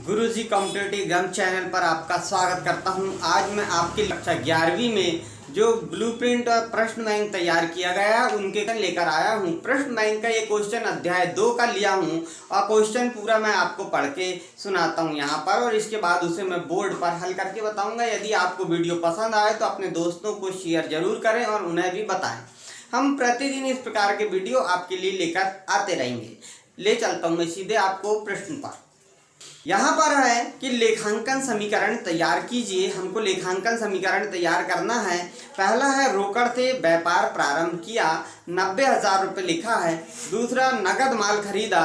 गुरुजी competitive exam channel पर आपका स्वागत करता हूं। आज मैं आपकी कक्षा 11वीं में जो ब्लूप्रिंट और प्रश्न बैंक तैयार किया गया है उनके लेकर आया हूं। प्रश्न बैंक का ये क्वेश्चन अध्याय 2 का लिया हूं और क्वेश्चन पूरा मैं आपको पढ़ के सुनाता हूं यहाँ पर, और इसके बाद उसे मैं बोर्ड पर हल करके बताऊंगा। यदि आपको वीडियो पसंद आए तो अपने दोस्तों को शेयर जरूर करें और उन्हें भी बताएं। हम प्रतिदिन इस प्रकार के वीडियो आपके लिए लेकर आते रहेंगे। ले चलता हूँ मैं सीधे आपको प्रश्न पर। यहाँ पर है कि लेखांकन समीकरण तैयार कीजिए। हमको लेखांकन समीकरण तैयार करना है। पहला है रोकड़ से व्यापार प्रारंभ किया, 90,000 रुपये लिखा है। दूसरा नगद माल खरीदा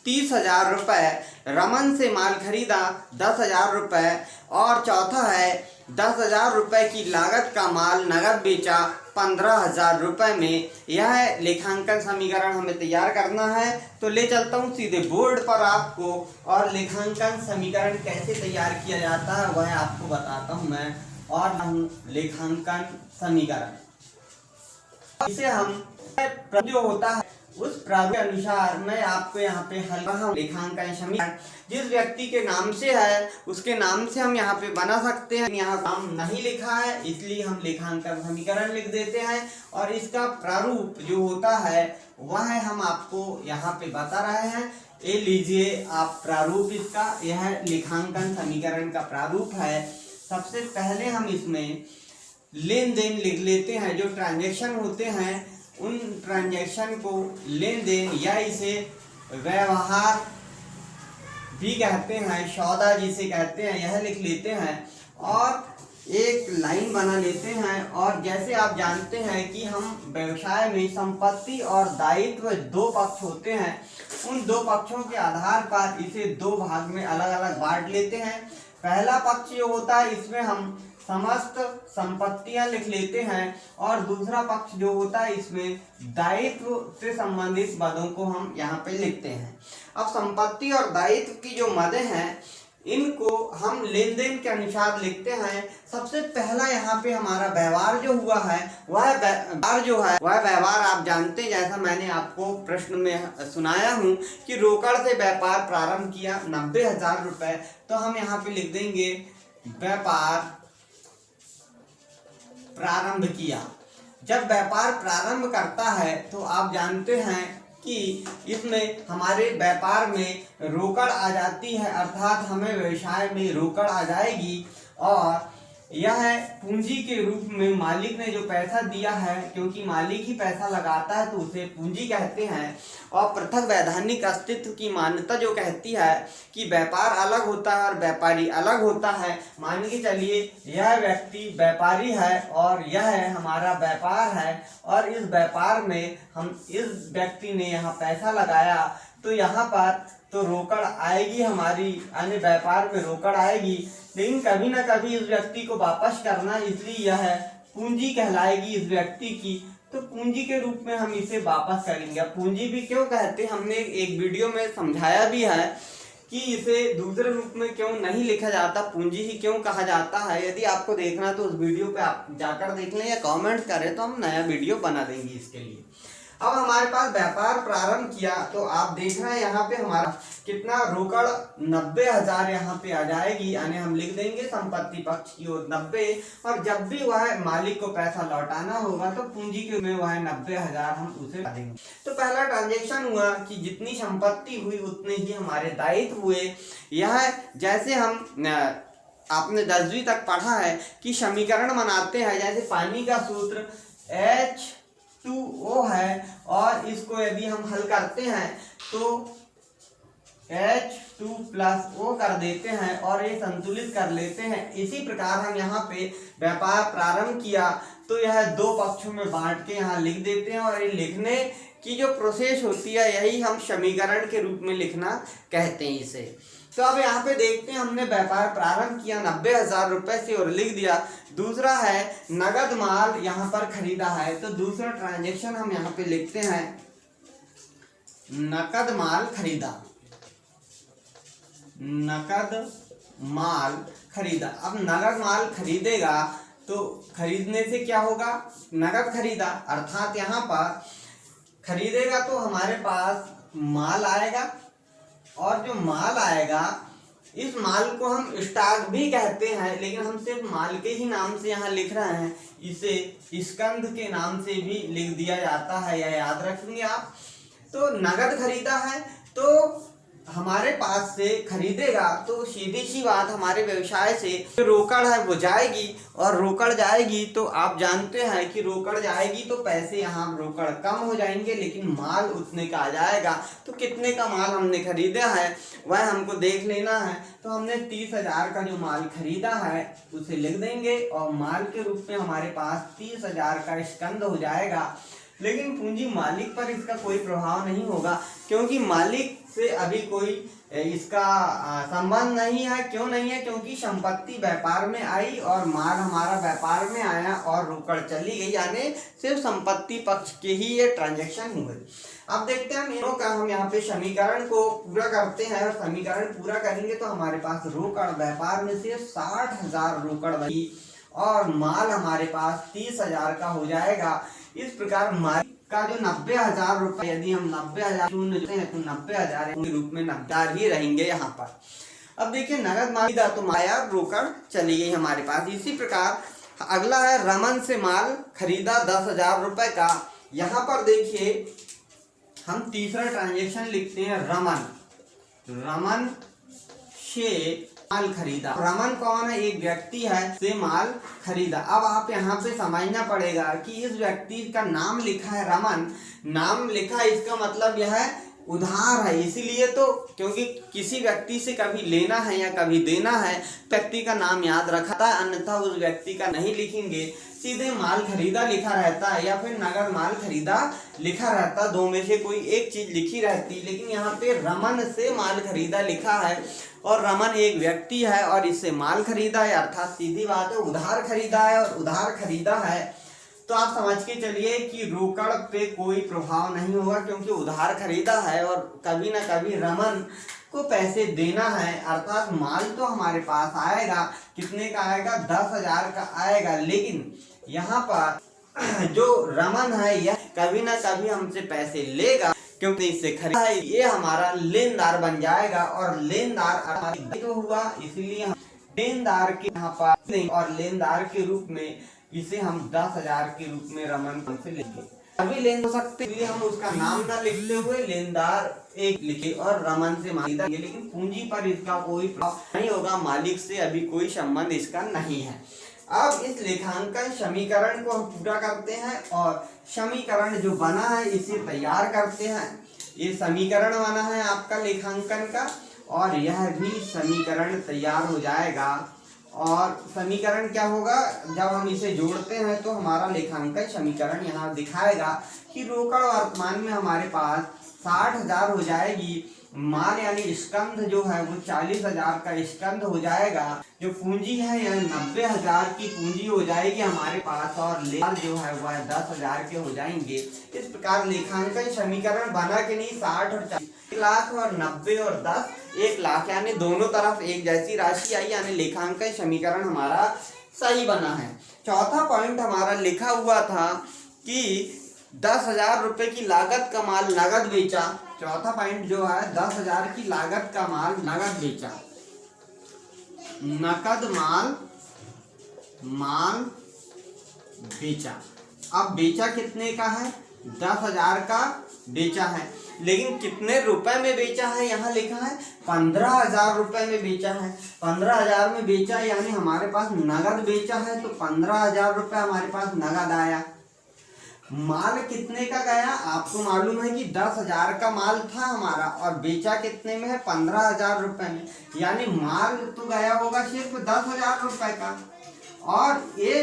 30,000 रुपये, रमन से माल खरीदा 10,000 रुपये, और चौथा है 10,000 रुपये की लागत का माल नगद बेचा 15,000 रुपये में। यह लेखांकन समीकरण हमें तैयार करना है। तो ले चलता हूँ सीधे बोर्ड पर आपको, और लेखांकन समीकरण कैसे तैयार किया जाता है वह आपको बताता हूँ मैं। और लेखांकन समीकरण इसे हम जो होता है उस प्रारूप के अनुसार मैं आपको यहाँ पे हल रहा हूँ। लेखांकन समीकरण जिस व्यक्ति के नाम से है उसके नाम से हम यहाँ पे बना सकते हैं। यहाँ नाम नहीं लिखा है इसलिए हम लेखांकन समीकरण लिख देते हैं, और इसका प्रारूप जो होता है वह हम आपको यहाँ पे बता रहे हैं। ये लीजिए आप प्रारूप इसका, यह लेखांकन समीकरण का प्रारूप है। सबसे पहले हम इसमें लेन देन लिख लेते हैं। जो ट्रांजेक्शन होते हैं उन ट्रांजैक्शन को लेन देन या इसे व्यवहार भी कहते हैं, सौदा जिसे कहते हैं, यह लिख लेते हैं और एक लाइन बना लेते हैं। और जैसे आप जानते हैं कि हम व्यवसाय में संपत्ति और दायित्व दो पक्ष होते हैं, उन दो पक्षों के आधार पर इसे दो भाग में अलग अलग बांट लेते हैं। पहला पक्ष जो होता है इसमें हम समस्त संपत्तियां लिख लेते हैं, और दूसरा पक्ष जो होता है इसमें दायित्व से संबंधित मदों को हम यहाँ पे लिखते हैं। अब संपत्ति और दायित्व की जो मदें हैं इनको हम लेन देन के अनुसार लिखते हैं। सबसे पहला यहाँ पे हमारा व्यवहार जो हुआ है वह व्यवहार आप जानते हैं, जैसा मैंने आपको प्रश्न में सुनाया हूँ कि रोकड़ से व्यापार प्रारंभ किया 90,000 रुपये। तो हम यहाँ पे लिख देंगे व्यापार प्रारंभ किया। जब व्यापार प्रारंभ करता है तो आप जानते हैं कि इसमें हमारे व्यापार में रोकड़ आ जाती है, अर्थात हमें व्यवसाय में रोकड़ आ जाएगी। और यह पूंजी के रूप में मालिक ने जो पैसा दिया है, क्योंकि मालिक ही पैसा लगाता है तो उसे पूंजी कहते हैं। और पृथक वैधानिक अस्तित्व की मान्यता जो कहती है कि व्यापार अलग होता है और व्यापारी अलग होता है। मान के चलिए यह व्यक्ति व्यापारी है और यह हमारा व्यापार है, और इस व्यापार में हम इस व्यक्ति ने यहाँ पैसा लगाया तो यहाँ पर तो रोकड़ आएगी हमारी, यानी व्यापार में रोकड़ आएगी। लेकिन कभी ना कभी इस व्यक्ति को वापस करना, इसलिए यह पूंजी कहलाएगी इस व्यक्ति की। तो पूंजी के रूप में हम इसे वापस करेंगे। पूंजी भी क्यों कहते हैं, हमने एक वीडियो में समझाया भी है कि इसे दूसरे रूप में क्यों नहीं लिखा जाता, पूंजी ही क्यों कहा जाता है। यदि आपको देखना तो उस वीडियो पे आप जाकर देख लें या कमेंट करें तो हम नया वीडियो बना देंगे इसके लिए। अब हमारे पास व्यापार प्रारंभ किया तो आप देख रहे हैं यहाँ पे हमारा कितना रोकड़ 90,000 यहाँ पे आ जाएगी, यानी हम लिख देंगे संपत्ति पक्ष की ओर 90। और जब भी वह मालिक को पैसा लौटाना होगा तो पूंजी के में वह 90,000 हम उसे देंगे। तो पहला ट्रांजेक्शन हुआ कि जितनी संपत्ति हुई उतने ही हमारे दायित्व हुए। यह जैसे हम आपने 10वीं तक पढ़ा है कि समीकरण बनाते हैं, जैसे पानी का सूत्र H2O है, और इसको यदि हम हल करते हैं तो H2+O कर देते हैं और ये संतुलित कर लेते हैं। इसी प्रकार हम यहाँ पे व्यापार प्रारंभ किया तो यह दो पक्षों में बांट के यहाँ लिख देते हैं, और ये लिखने की जो प्रोसेस होती है यही हम समीकरण के रूप में लिखना कहते हैं इसे। तो अब यहाँ पे देखते हैं हमने व्यापार प्रारंभ किया 90,000 रुपये से और लिख दिया। दूसरा है नगद माल यहाँ पर खरीदा है, तो दूसरा ट्रांजेक्शन हम यहाँ पे लिखते हैं नकद माल खरीदा, नकद माल खरीदा। अब नगद माल खरीदेगा तो खरीदने से क्या होगा, नगद खरीदा, अर्थात यहाँ पर खरीदेगा तो हमारे पास माल आएगा, और जो माल आएगा इस माल को हम स्टॉक भी कहते हैं, लेकिन हम सिर्फ माल के ही नाम से यहाँ लिख रहे हैं। इसे स्कंद के नाम से भी लिख दिया जाता है, या याद रखेंगे आप। तो नगद खरीदा है तो हमारे पास से खरीदेगा तो सीधी सी बात हमारे व्यवसाय से जो रोकड़ है वो जाएगी, और रोकड़ जाएगी तो आप जानते हैं कि रोकड़ जाएगी तो पैसे यहाँ रोकड़ कम हो जाएंगे, लेकिन माल उतने का आ जाएगा। तो कितने का माल हमने खरीदा है वह हमको देख लेना है। तो हमने 30,000 का जो माल खरीदा है उसे लिख देंगे, और माल के रूप में हमारे पास 30,000 का स्कंद हो जाएगा। लेकिन पूंजी मालिक पर इसका कोई प्रभाव नहीं होगा, क्योंकि मालिक से अभी कोई इसका संबंध नहीं है। क्यों नहीं है? क्योंकि संपत्ति व्यापार में आई और माल हमारा व्यापार में आया और रोकड़ चली गई, यानी सिर्फ संपत्ति पक्ष के ही ये ट्रांजैक्शन हुए। अब देखते हैं इनों का, हम यहाँ पे समीकरण को पूरा करते हैं, और समीकरण पूरा करेंगे तो हमारे पास रोकड़ व्यापार में से 60,000 रोकड़ बची और माल हमारे पास 30,000 का हो जाएगा। इस प्रकार माल का जो 90,000 रुपए, यदि हम 90,000 शून्य लेते हैं तो 90,000 के रूप में 90,000 ही रहेंगे यहाँ पर। अब देखिए नगद माल तो माया रोकड़ चली गई हमारे पास। इसी प्रकार अगला है रमन से माल खरीदा 10,000 रुपए का। यहाँ पर देखिए हम तीसरा ट्रांजेक्शन लिखते हैं रमन से माल खरीदा। रमन कौन है? एक व्यक्ति है, से माल खरीदा। अब आप यहाँ पे समझना पड़ेगा कि इस व्यक्ति का नाम लिखा है रमन, नाम लिखा है, इसका मतलब यह है उधार है। इसीलिए तो, क्योंकि किसी व्यक्ति से कभी लेना है या कभी देना है, व्यक्ति का नाम याद रखा है, अन्यथा उस व्यक्ति का नहीं लिखेंगे, सीधे माल खरीदा लिखा रहता है या फिर नगद माल खरीदा लिखा रहता, दो में से कोई एक चीज लिखी रहती। लेकिन यहाँ पे रमन से माल खरीदा लिखा है, और रमन एक व्यक्ति है और इससे माल खरीदा है, अर्थात सीधी बात है उधार खरीदा है, और उधार खरीदा है तो आप समझ के चलिए कि रोकड़ पे कोई प्रभाव नहीं होगा, क्योंकि उधार खरीदा है और कभी ना कभी रमन को पैसे देना है, अर्थात माल तो हमारे पास आएगा। कितने का आएगा? 10,000 का आएगा। लेकिन यहाँ पर जो रमन है यह कभी ना कभी हमसे पैसे लेगा, क्योंकि इससे खरीदा है, ये हमारा लेनदार बन जाएगा, और लेनदार तो हुआ, इसलिए हम लेनदार के यहाँ पर और लेनदार के रूप में इसे हम 10,000 के रूप में रमन से लेंगे। अभी लेन हो सकते, इसलिए हम उसका नाम ना लिखते हुए लेनदार एक लिखे और रमन से माल देंगे, लेकिन पूंजी पर इसका कोई प्रभाव नहीं होगा, मालिक से अभी कोई संबंध इसका नहीं है। अब इस लेखांकन समीकरण को हम पूरा करते हैं, और समीकरण जो बना है इसे तैयार करते हैं। ये समीकरण बना है आपका लेखांकन का, और यह भी समीकरण तैयार हो जाएगा। और समीकरण क्या होगा? जब हम इसे जोड़ते हैं तो हमारा लेखांकन समीकरण यहाँ दिखाएगा कि रोकड़ वर्तमान में हमारे पास 60,000 हो जाएगी, माल यानी स्कंध जो है वो 40,000 का स्कंध हो जाएगा, जो पूंजी है यह 90,000 की पूंजी हो जाएगी हमारे पास, और लेन जो है वह 10,000 के हो जाएंगे। इस प्रकार लेखांकन समीकरण बना कि नहीं, 60 और 40, 1 लाख और 90 और 10, 1 लाख, यानी दोनों तरफ एक जैसी राशि आई, यानी लेखांकन समीकरण हमारा सही बना है। चौथा पॉइंट हमारा लिखा हुआ था कि 10,000 रुपए की लागत का माल नगद बेचा। चौथा पॉइंट जो है 10,000 की लागत का माल नगद बेचा, नकद माल बेचा। अब बेचा कितने का है? 10,000 का बेचा है, लेकिन कितने रुपए में बेचा है? यहाँ लिखा है 15,000 रुपए में बेचा है। 15,000 में बेचा यानी हमारे पास नगद बेचा है, तो 15,000 रुपए हमारे पास नगद आया। माल कितने का गया? आपको मालूम है कि 10,000 का माल था हमारा, और बेचा कितने में है? 15,000 रुपए में, यानी माल तो गया होगा सिर्फ 10,000 रुपए का, और ये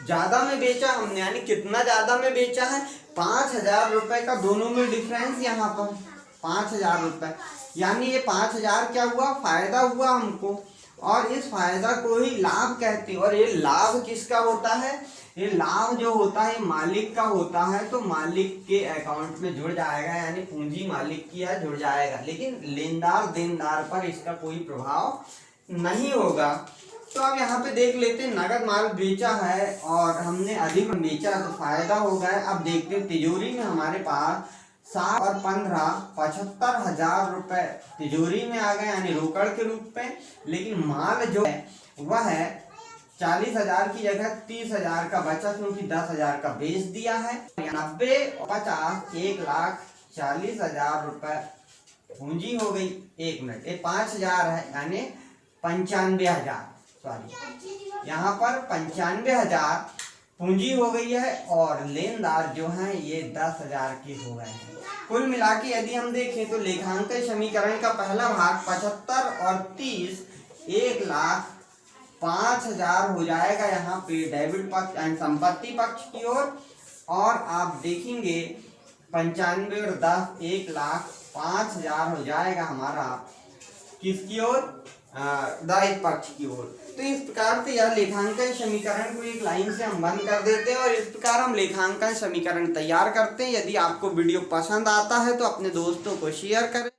ज्यादा में बेचा हमने, यानी कितना ज्यादा में बेचा है? 5,000 रुपए का दोनों में डिफरेंस, यहाँ पर 5,000 रुपए, यानी ये 5,000 क्या हुआ? फायदा हुआ हमको, और इस फायदा को ही लाभ कहते हैं। और ये लाभ किसका होता है? ये लाभ जो होता है मालिक का होता है, तो मालिक के अकाउंट में जुड़ जाएगा, यानी पूंजी मालिक की है, जुड़ जाएगा, लेकिन लेनदार देनदार पर इसका कोई प्रभाव नहीं होगा। तो अब यहाँ पे देख लेते हैं, नगद माल बेचा है और हमने अधिक बेचा तो फायदा हो गया। अब देखते हैं तिजोरी में हमारे पास 7 और 15 75,000 रुपए तिजोरी में आ गए यानी रोकड़ के रूप में। लेकिन माल जो है वह है 40,000 की जगह 30,000 का बचा, क्योंकि 10,000 का बेच दिया है। 90 और 50 1,40,000 रुपए पूंजी हो गई। 1 मिनट, ये 5,000 है यानी 95,000, सॉरी यहाँ पर 95,000 पूंजी हो गई है और लेनदार जो हैं ये 10,000 के हो गए हैं। कुल मिला के यदि हम देखें तो लेखांकन समीकरण का पहला भाग 75 और 30 1,05,000 हो जाएगा यहाँ पे डेबिट पक्ष एंड संपत्ति पक्ष की ओर। और आप देखेंगे 95 और 10 1,05,000 हो जाएगा हमारा किसकी ओर, दायित्व पक्ष की ओर। तो इस प्रकार से यह लेखांकन समीकरण को एक लाइन से हम बंद कर देते हैं और इस प्रकार हम लेखांकन समीकरण तैयार करते हैं। यदि आपको वीडियो पसंद आता है तो अपने दोस्तों को शेयर करें।